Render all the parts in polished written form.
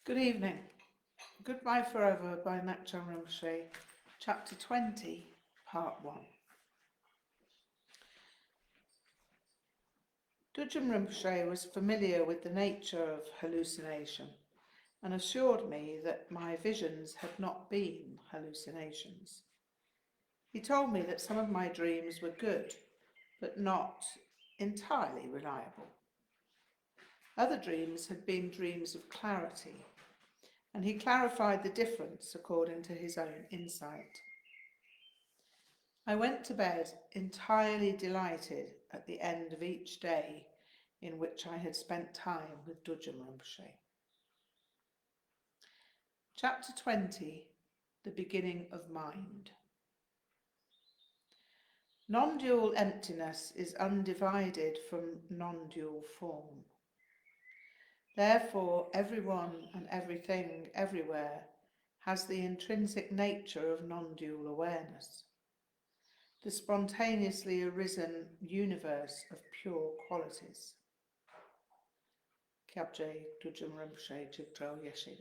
Good evening. Goodbye Forever by Ngak'chang Rinpoche, Chapter 20, Part 1. Düd'jom Rinpoche was familiar with the nature of hallucination and assured me that my visions had not been hallucinations. He told me that some of my dreams were good, but not entirely reliable. Other dreams had been dreams of clarity, and he clarified the difference according to his own insight. I went to bed entirely delighted at the end of each day in which I had spent time with Düd'jom Rinpoche. Chapter 20, The Beginning of Mind. Non-dual emptiness is undivided from non-dual form. Therefore, everyone and everything everywhere has the intrinsic nature of non-dual awareness, the spontaneously arisen universe of pure qualities. Kyabjé Düd'jom Rinpoche, Aro Yeshé.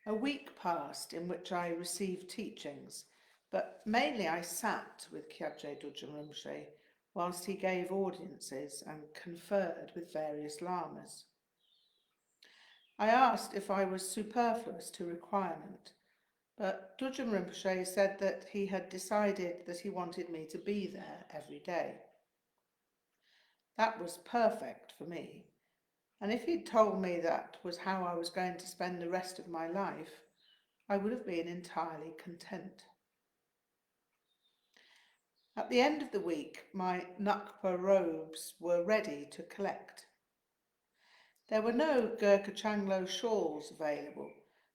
A week passed in which I received teachings, but mainly I sat with Kyabjé Düd'jom Rinpoche whilst he gave audiences and conferred with various lamas. I asked if I was superfluous to requirement, but Düd'jom Rinpoche said that he had decided that he wanted me to be there every day. That was perfect for me, and if he'd told me that was how I was going to spend the rest of my life, I would have been entirely content. At the end of the week, my Ngakma robes were ready to collect. There were no Gurkha shawls available,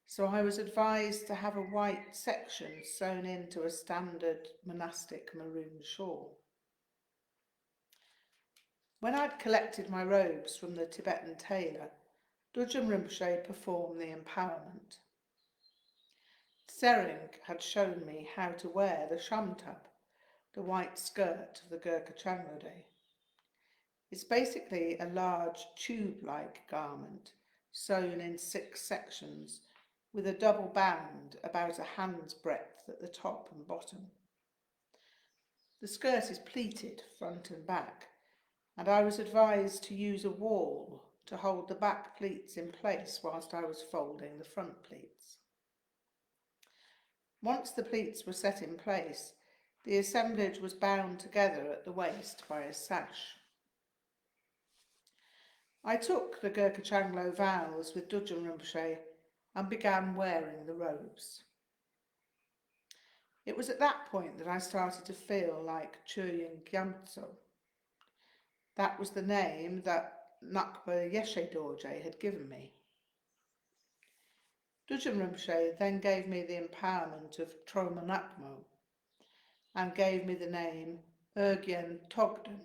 so I was advised to have a white section sewn into a standard monastic maroon shawl. When I'd collected my robes from the Tibetan tailor, Düd'jom Rinpoche performed the empowerment. Tsering had shown me how to wear the shamtab, the white skirt of the Gurkha. It's basically a large tube-like garment sewn in 6 sections with a double band about a hand's breadth at the top and bottom. The skirt is pleated front and back, and I was advised to use a wall to hold the back pleats in place whilst I was folding the front pleats. Once the pleats were set in place, the assemblage was bound together at the waist by a sash. I took the Gurkha vows with Düd'jom Rinpoche and began wearing the robes. It was at that point that I started to feel like Shunryu Suzuki. That was the name that Aro Yeshé had given me. Düd'jom Rinpoche then gave me the empowerment of Drölma and gave me the name Ngak'chang,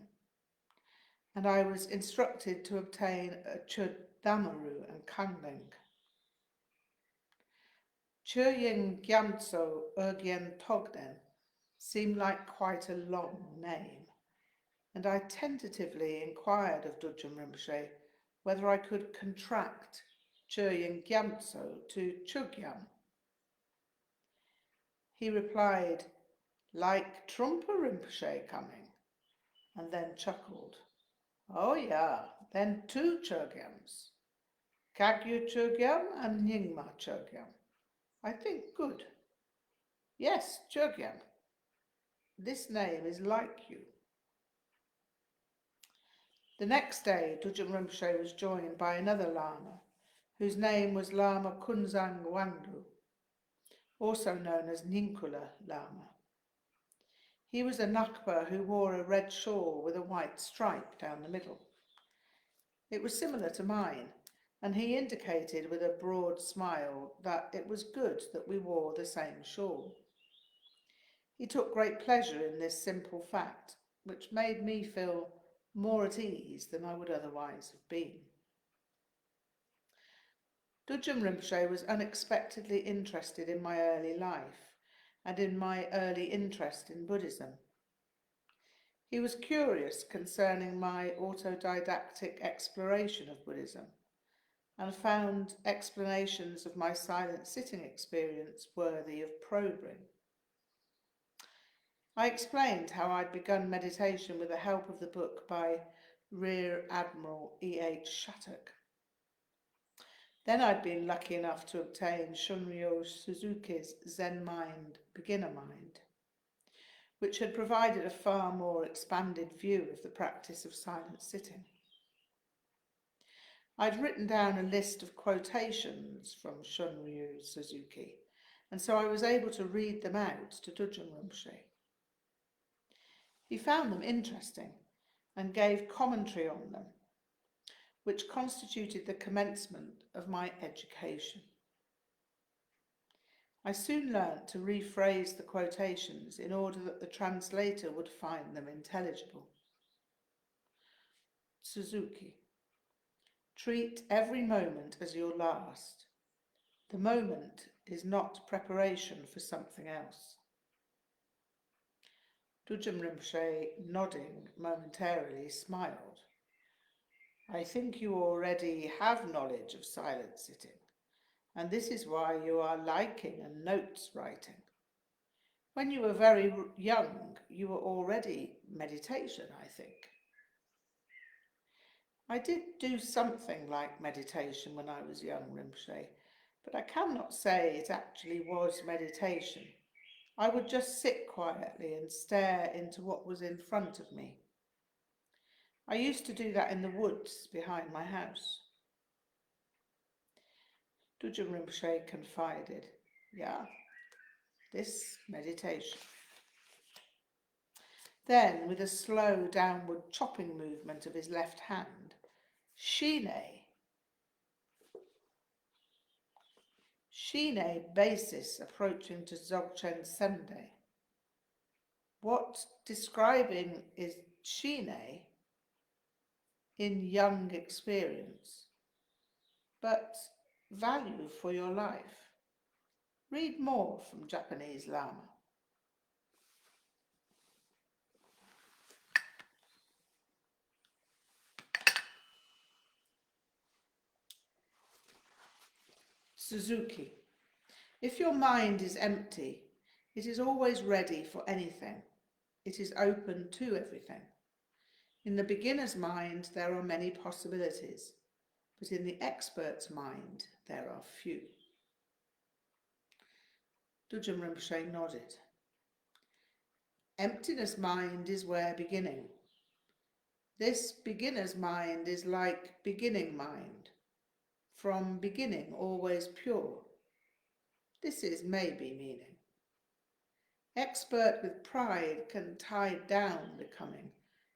and I was instructed to obtain a Chudamaru and Kangling. Ngak'chang Rinpoche seemed like quite a long name, and I tentatively inquired of Düd'jom Rinpoche whether I could contract Ngak'chang Rinpoche to Chugyam. He replied, "Like Trungpa Rinpoche coming," and then chuckled. "Oh yeah, then 2 Chugyams, Kyabjé Düd'jom and Ngakma Chugyam. I think good. Yes, Chugyam. This name is like you." The next day, Düd'jom Rinpoche was joined by another Lama, whose name was Lama Kunzang Wangmo, also known as Ninkula Lama. He was a Ngakma who wore a red shawl with a white stripe down the middle. It was similar to mine, and he indicated with a broad smile that it was good that we wore the same shawl. He took great pleasure in this simple fact, which made me feel more at ease than I would otherwise have been. Düd'jom Rinpoche was unexpectedly interested in my early life and in my early interest in Buddhism. He was curious concerning my autodidactic exploration of Buddhism, and found explanations of my silent sitting experience worthy of probing. I explained how I'd begun meditation with the help of the book by Rear Admiral E.H. Shattuck. Then I'd been lucky enough to obtain Shunryu Suzuki's Zen Mind, Beginner Mind, which had provided a far more expanded view of the practice of silent sitting. I'd written down a list of quotations from Shunryu Suzuki, and so I was able to read them out to Düd'jom Rinpoche. He found them interesting and gave commentary on them, which constituted the commencement of my education. I soon learnt to rephrase the quotations in order that the translator would find them intelligible. Suzuki: treat every moment as your last. The moment is not preparation for something else. Düd'jom Rinpoche, nodding momentarily, smiled. I think you already have knowledge of silent sitting, and this is why you are liking and notes writing. When you were very young, you were already meditation, I think. I did do something like meditation when I was young, Rinpoche, but I cannot say it actually was meditation. I would just sit quietly and stare into what was in front of me. I used to do that in the woods behind my house. Düd'jom Rinpoche confided, yeah, this meditation. Then, with a slow downward chopping movement of his left hand, Shine basis approaching to Dzogchen Sende. What describing is Shine in young experience, but value for your life. Read more from Japanese Lama. Suzuki: if your mind is empty, it is always ready for anything. It is open to everything. In the beginner's mind, there are many possibilities, but in the expert's mind, there are few. Düd'jom Rinpoche nodded. Emptiness mind is where beginning. This beginner's mind is like beginning mind, from beginning always pure. This is maybe meaning. Expert with pride can tie down becoming,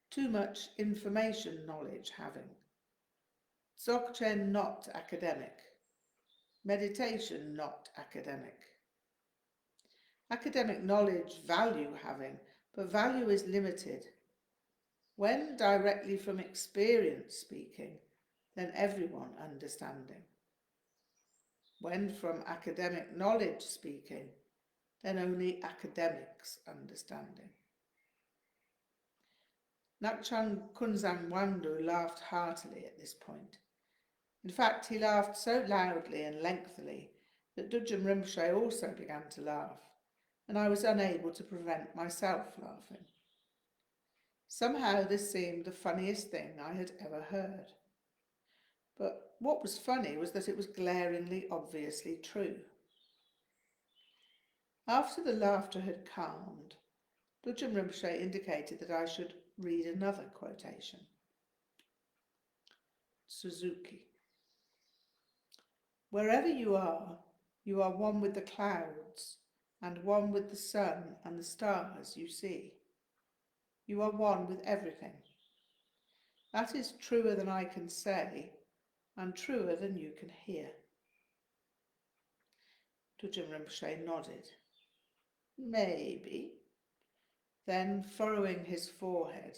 too much information knowledge having. Dzogchen not academic. Meditation not academic. Academic knowledge value having, but value is limited. When directly from experience speaking, then everyone understanding. When from academic knowledge speaking, then only academics understanding. Ngak'chang Rinpoche laughed heartily at this point. In fact, he laughed so loudly and lengthily that Düd'jom Rinpoche also began to laugh, and I was unable to prevent myself laughing. Somehow this seemed the funniest thing I had ever heard. But what was funny was that it was glaringly obviously true. After the laughter had calmed, Düd'jom Rinpoche indicated that I should read another quotation. Suzuki: wherever you are one with the clouds and one with the sun and the stars you see. You are one with everything. That is truer than I can say and truer than you can hear. Düd'jom Rinpoche nodded. Maybe. Then, furrowing his forehead,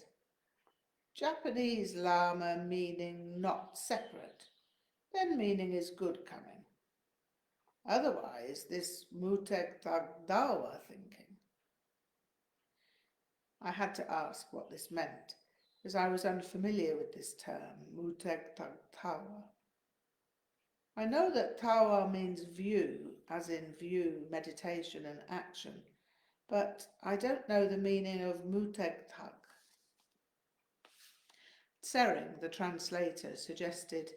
Japanese Lama meaning not separate, then meaning is good coming. Otherwise, this Mutek Tagdawa thinking. I had to ask what this meant, as I was unfamiliar with this term, Mutek Tagdawa. I know that tawa means view, as in view, meditation and action, but I don't know the meaning of mutegtak. Tsering, the translator, suggested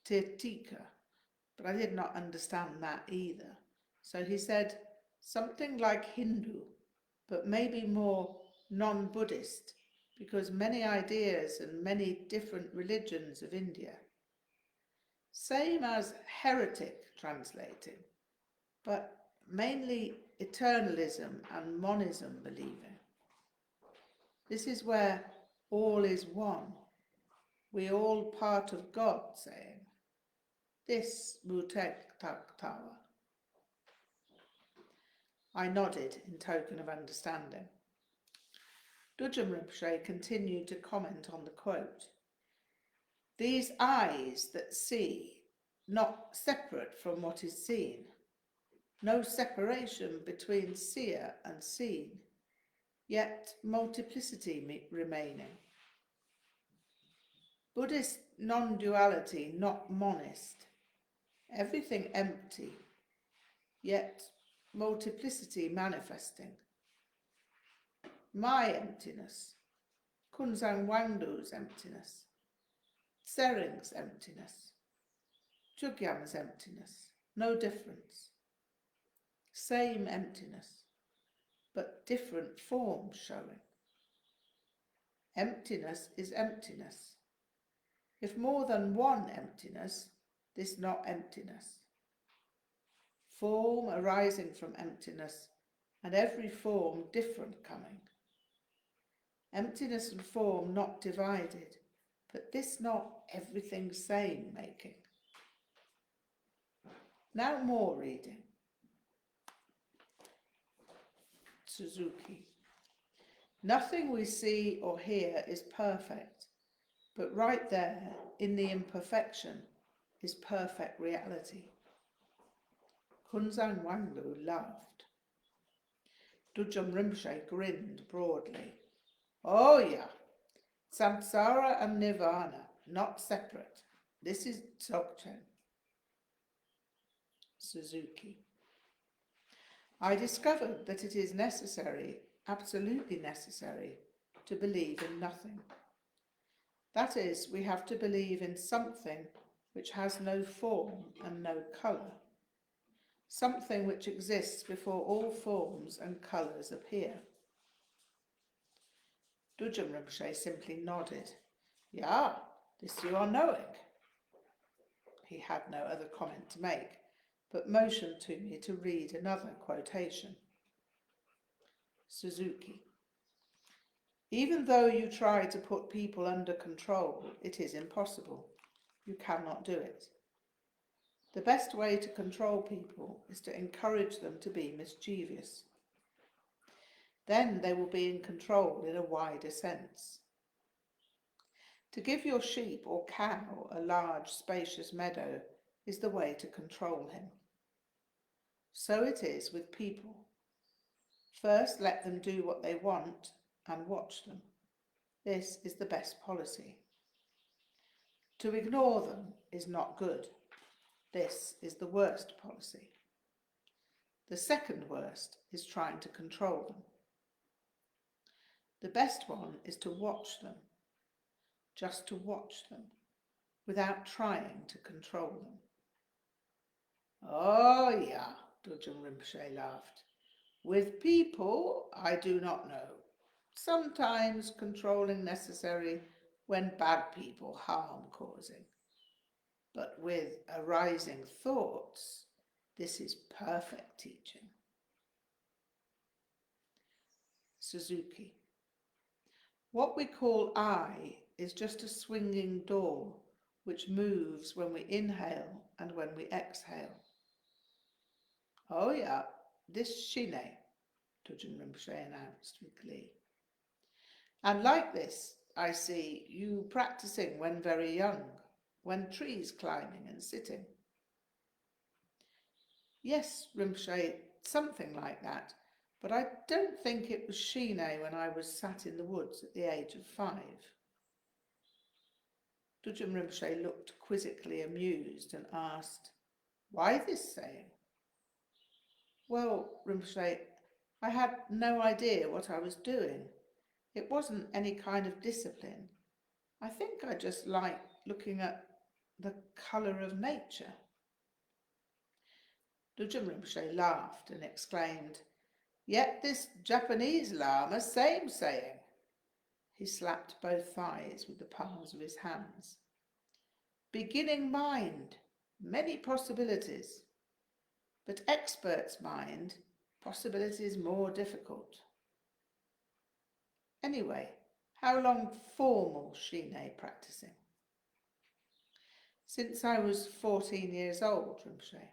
tirtika, but I did not understand that either. So he said something like Hindu, but maybe more non-Buddhist, because many ideas and many different religions of India. Same as heretic translating, but mainly eternalism and monism believing. This is where all is one, we all part of God saying, this Mutek Tak Tawa. I nodded in token of understanding. Düd'jom Rinpoche continued to comment on the quote. These eyes that see, not separate from what is seen, no separation between seer and seen, yet multiplicity remaining. Buddhist non-duality, not monist, everything empty, yet multiplicity manifesting. My emptiness, Kunzang Wangdo's emptiness, Tsering's emptiness, Chugyam's emptiness, no difference. Same emptiness, but different forms showing. Emptiness is emptiness. If more than one emptiness, this not emptiness. Form arising from emptiness, and every form different coming. Emptiness and form not divided, but this not everything same making. Now more reading. Suzuki. Nothing we see or hear is perfect, but right there, in the imperfection, is perfect reality. Kunzang Wanglu laughed. Düd'jom Rinpoche grinned broadly. Oh yeah, samsara and nirvana, not separate. This is Dzogchen. Suzuki. I discovered that it is necessary, absolutely necessary, to believe in nothing. That is, we have to believe in something which has no form and no colour, something which exists before all forms and colours appear. Düd'jom Rinpoche simply nodded. Yeah, this you are knowing. He had no other comment to make, but motioned to me to read another quotation. Suzuki. Even though you try to put people under control, it is impossible. You cannot do it. The best way to control people is to encourage them to be mischievous. Then they will be in control in a wider sense. To give your sheep or cow a large, spacious meadow is the way to control him. So it is with people. First, let them do what they want and watch them. This is the best policy. To ignore them is not good. This is the worst policy. The second worst is trying to control them. The best one is to watch them, just to watch them, without trying to control them. Oh yeah, Düd'jom Rinpoche laughed. With people, I do not know. Sometimes controlling necessary when bad people harm causing. But with arising thoughts, this is perfect teaching. Suzuki. What we call I is just a swinging door which moves when we inhale and when we exhale. Oh yeah, this Shine, Düd'jom Rinpoche announced with glee. And like this, I see you practicing when very young, when trees climbing and sitting. Yes, Rinpoche, something like that, but I don't think it was Shine when I was sat in the woods at the age of 5. Düd'jom Rinpoche looked quizzically amused and asked, Why this saying? Well, Rinpoche, I had no idea what I was doing. It wasn't any kind of discipline. I think I just liked looking at the colour of nature. Düd'jom Rinpoche laughed and exclaimed, "Yet this Japanese Lama, same saying." He slapped both thighs with the palms of his hands. "Beginning mind, many possibilities. But expert's mind, possibilities more difficult." Anyway, how long formal Shine practicing? Since I was 14 years old, Rinpoche.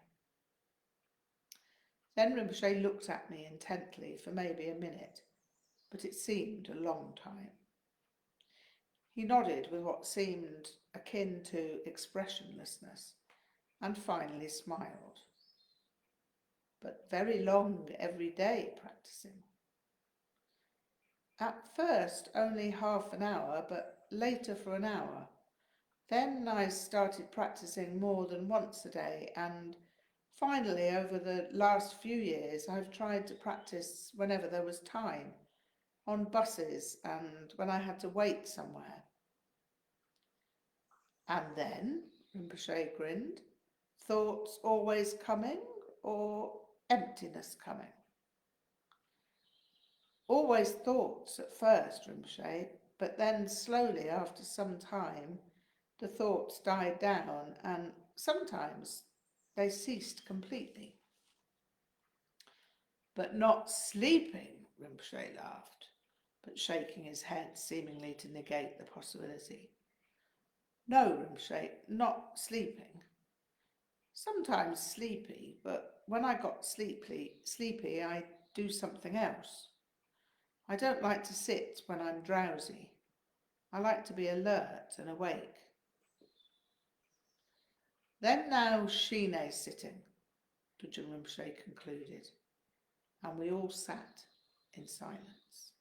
Then Rinpoche looked at me intently for maybe a minute, but it seemed a long time. He nodded with what seemed akin to expressionlessness, and finally smiled. But very long every day practicing. At first only half an hour, but later for an hour. Then I started practicing more than once a day, and finally over the last few years I've tried to practice whenever there was time, on buses and when I had to wait somewhere. And then, Rinpoche grinned, thoughts always coming or emptiness coming? Always thoughts at first, Rinpoche, but then slowly after some time the thoughts died down and sometimes they ceased completely. But not sleeping, Rinpoche laughed, but shaking his head seemingly to negate the possibility. No, Rinpoche, not sleeping. Sometimes sleepy, but when I got sleepy, I do something else. I don't like to sit when I'm drowsy. I like to be alert and awake. Then now Shine sitting, Düd'jom Rinpoche concluded, and we all sat in silence.